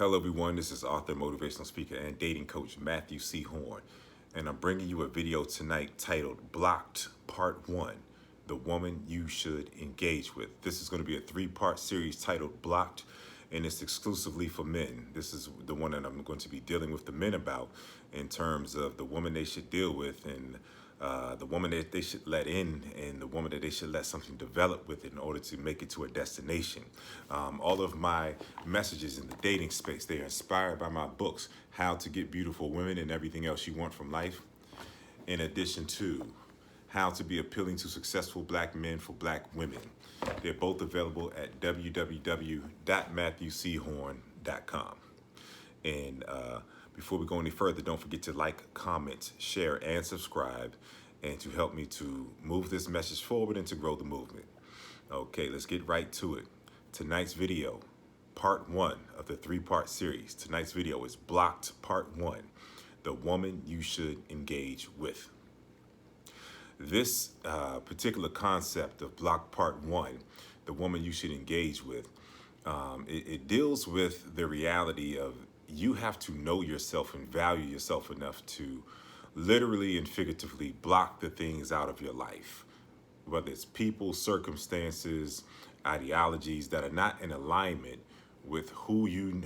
Hello, everyone. This is author, motivational speaker, and dating coach Matthew C. Horne, and I'm bringing you a video tonight titled Blocked Part 1, The Woman You Should Engage With. This is going to be a three-part series titled Blocked, and it's exclusively for men. This is the one that I'm going to be dealing with the men about in terms of the woman they should deal with and the woman that they should let in and the woman that they should let something develop with in order to make it to a destination. All of my messages in the dating space, they are inspired by my books, How to Get Beautiful Women and Everything Else You Want from Life, in addition to How to Be Appealing to Successful Black Men for Black Women. They're both available at www.matthewchorne.com. And before we go any further, don't forget to like, comment, share, and subscribe, and to help me to move this message forward and to grow the movement. Okay, let's get right to it. Tonight's video, part 1 of the three-part series. Tonight's video is Blocked Part 1, The Woman You Should Engage With. This particular concept of Blocked Part 1, The Woman You Should Engage With, it deals with the reality of you have to know yourself and value yourself enough to literally and figuratively block the things out of your life, whether it's people, circumstances, ideologies that are not in alignment with who you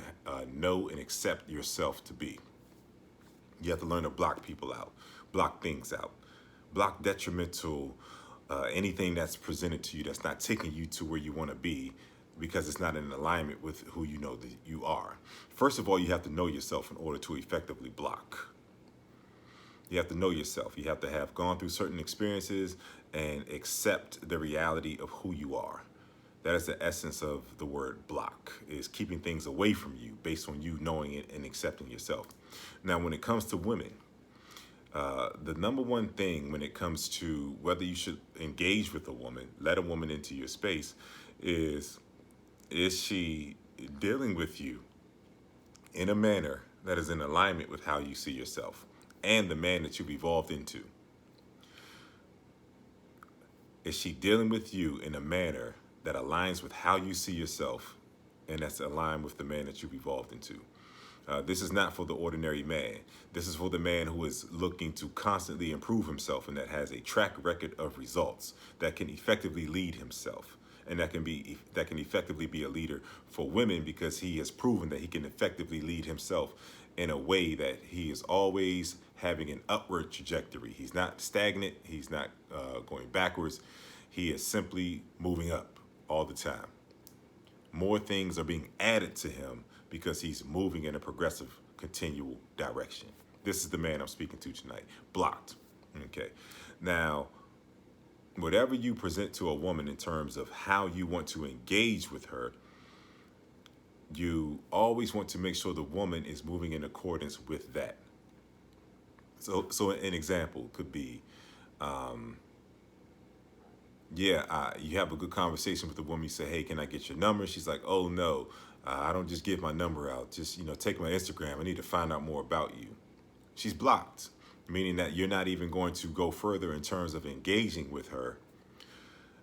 know and accept yourself to be. You have to learn to block people out, block things out, block detrimental, anything that's presented to you that's not taking you to where you want to be, because it's not in alignment with who you know that you are. First of all, you have to know yourself in order to effectively block. You have to know yourself. You have to have gone through certain experiences and accept the reality of who you are. That is the essence of the word block, is keeping things away from you based on you knowing it and accepting yourself. Now, when it comes to women, the number one thing when it comes to whether you should engage with a woman, let a woman into your space, is she dealing with you in a manner that is in alignment with how you see yourself and the man that you've evolved into? Is she dealing with you in a manner that aligns with how you see yourself and that's aligned with the man that you've evolved into? This is not for the ordinary man. This is for the man who is looking to constantly improve himself and that has a track record of results, that can effectively lead himself. And that can effectively be a leader for women, because he has proven that he can effectively lead himself in a way that he is always having an upward trajectory. He's not stagnant. He's not going backwards. He is simply moving up all the time. More things are being added to him because he's moving in a progressive, continual direction. This is the man I'm speaking to tonight. Blocked. Okay. Now, whatever you present to a woman in terms of how you want to engage with her, you always want to make sure the woman is moving in accordance with that. So an example could be, you have a good conversation with the woman. You say, hey, can I get your number? She's like, oh, no, I don't just give my number out. Just, take my Instagram. I need to find out more about you. She's blocked, meaning that you're not even going to go further in terms of engaging with her,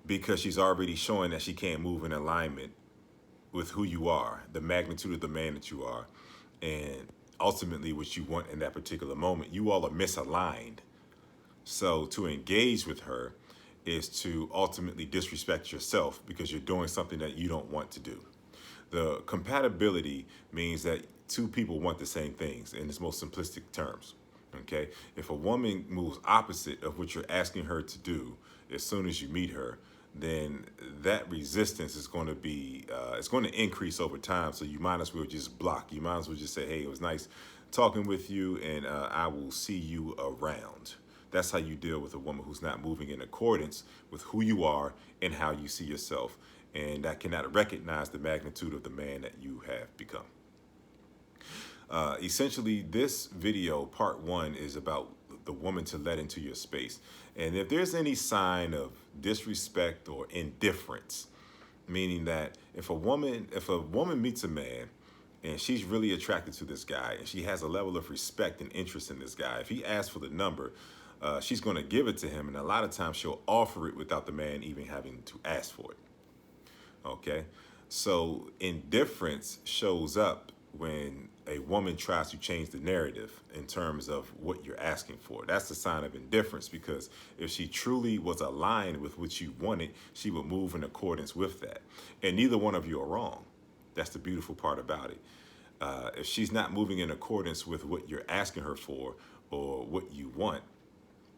because she's already showing that she can't move in alignment with who you are, the magnitude of the man that you are, and ultimately what you want in that particular moment. You all are misaligned. So to engage with her is to ultimately disrespect yourself because you're doing something that you don't want to do. The compatibility means that two people want the same things in its most simplistic terms. Okay, if a woman moves opposite of what you're asking her to do as soon as you meet her, then that resistance is going to be, it's going to increase over time. So you might as well just block. You might as well just say, hey, it was nice talking with you, and I will see you around. That's how you deal with a woman who's not moving in accordance with who you are and how you see yourself, and that cannot recognize the magnitude of the man that you have become. Essentially, this video, part 1, is about the woman to let into your space. And if there's any sign of disrespect or indifference, meaning that if a woman meets a man and she's really attracted to this guy and she has a level of respect and interest in this guy, if he asks for the number, she's going to give it to him. And a lot of times she'll offer it without the man even having to ask for it. Okay. So indifference shows up when a woman tries to change the narrative in terms of what you're asking for. That's a sign of indifference, because if she truly was aligned with what you wanted, she would move in accordance with that. And neither one of you are wrong. That's the beautiful part about it. If she's not moving in accordance with what you're asking her for or what you want,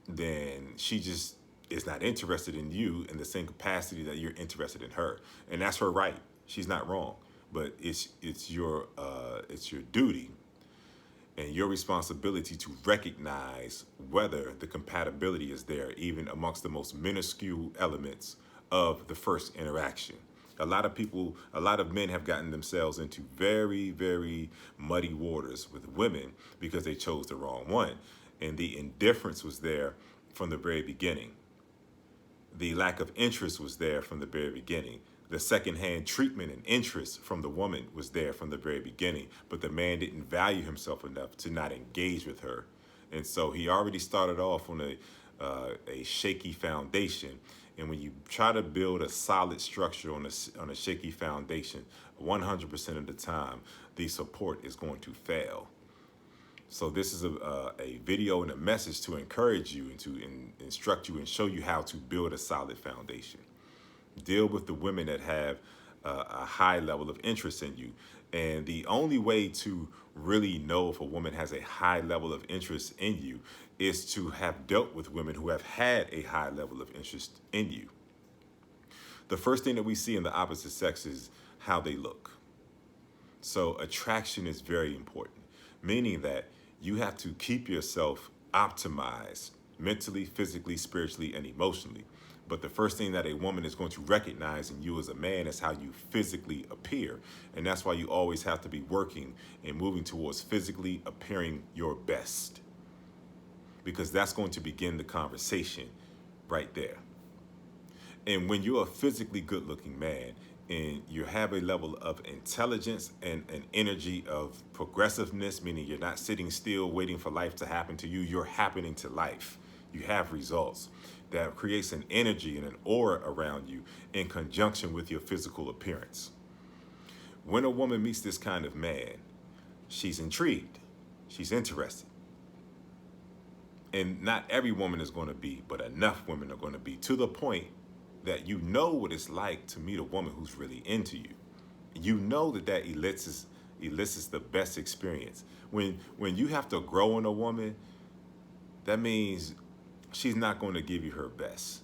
then she just is not interested in you in the same capacity that you're interested in her. And that's her right. She's not wrong. But it's your duty and your responsibility to recognize whether the compatibility is there, even amongst the most minuscule elements of the first interaction. A lot of men have gotten themselves into very, very muddy waters with women because they chose the wrong one. And the indifference was there from the very beginning. The lack of interest was there from the very beginning. The secondhand treatment and interest from the woman was there from the very beginning, but the man didn't value himself enough to not engage with her. And so he already started off on a shaky foundation. And when you try to build a solid structure on a shaky foundation, 100% of the time, the support is going to fail. So this is a video and a message to encourage you and to instruct you and show you how to build a solid foundation. Deal with the women that have a high level of interest in you. And the only way to really know if a woman has a high level of interest in you is to have dealt with women who have had a high level of interest in you. The first thing that we see in the opposite sex is how they look. So attraction is very important, meaning that you have to keep yourself optimized mentally, physically, spiritually, and emotionally. But the first thing that a woman is going to recognize in you as a man is how you physically appear. And that's why you always have to be working and moving towards physically appearing your best, because that's going to begin the conversation right there. And when you're a physically good-looking man and you have a level of intelligence and an energy of progressiveness, meaning you're not sitting still waiting for life to happen to you, you're happening to life. You have results. That creates an energy and an aura around you in conjunction with your physical appearance. When a woman meets this kind of man, she's intrigued, she's interested. And not every woman is going to be, but enough women are going to be, to the point that you know what it's like to meet a woman who's really into you. You know that elicits the best experience. When you have to grow in a woman, that means she's not going to give you her best.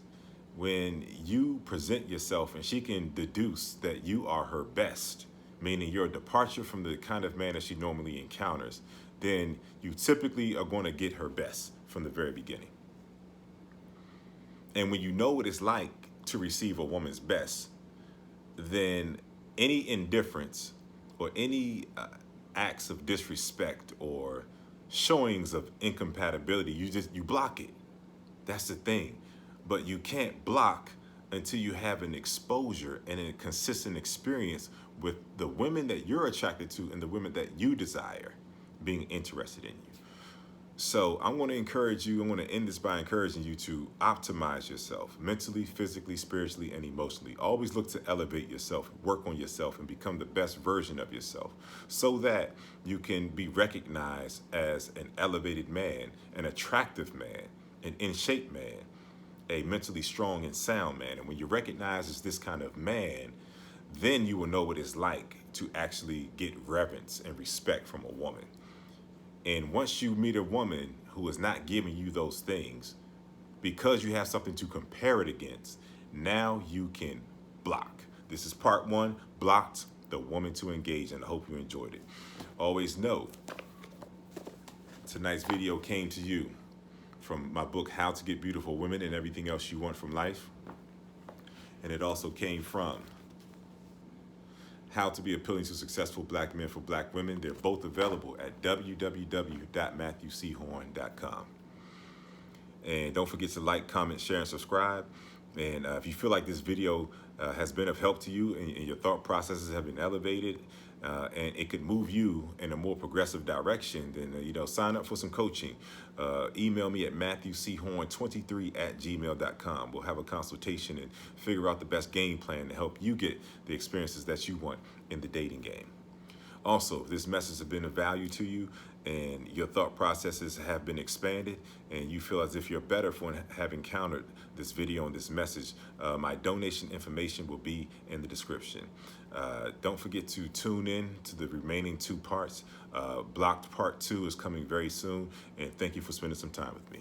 When you present yourself and she can deduce that you are her best, meaning you're a departure from the kind of man that she normally encounters, then you typically are going to get her best from the very beginning. And when you know what it's like to receive a woman's best, then any indifference or any acts of disrespect or showings of incompatibility, you block it. That's the thing. But you can't block until you have an exposure and a consistent experience with the women that you're attracted to and the women that you desire being interested in you. So I'm going to encourage you, I'm going to end this by encouraging you to optimize yourself mentally, physically, spiritually, and emotionally. Always look to elevate yourself, work on yourself, and become the best version of yourself so that you can be recognized as an elevated man, an attractive man, an in-shape man, a mentally strong and sound man. And when you recognize as this kind of man, then you will know what it's like to actually get reverence and respect from a woman. And once you meet a woman who is not giving you those things, because you have something to compare it against, now you can block. This is part 1, blocked the woman to engage, and I hope you enjoyed it. Always know, tonight's video came to you from my book, How to Get Beautiful Women and Everything Else You Want from Life. And it also came from How to Be Appealing to Successful Black Men for Black Women. They're both available at www.matthewchorne.com. And don't forget to like, comment, share, and subscribe. And if you feel like this video has been of help to you and your thought processes have been elevated, and it could move you in a more progressive direction, then sign up for some coaching. Email me at matthewchorne23@gmail.com. We'll have a consultation and figure out the best game plan to help you get the experiences that you want in the dating game. Also, if this message has been of value to you and your thought processes have been expanded and you feel as if you're better for having encountered this video and this message, my donation information will be in the description. Don't forget to tune in to the remaining 2 parts. Blocked Part 2 is coming very soon, and thank you for spending some time with me.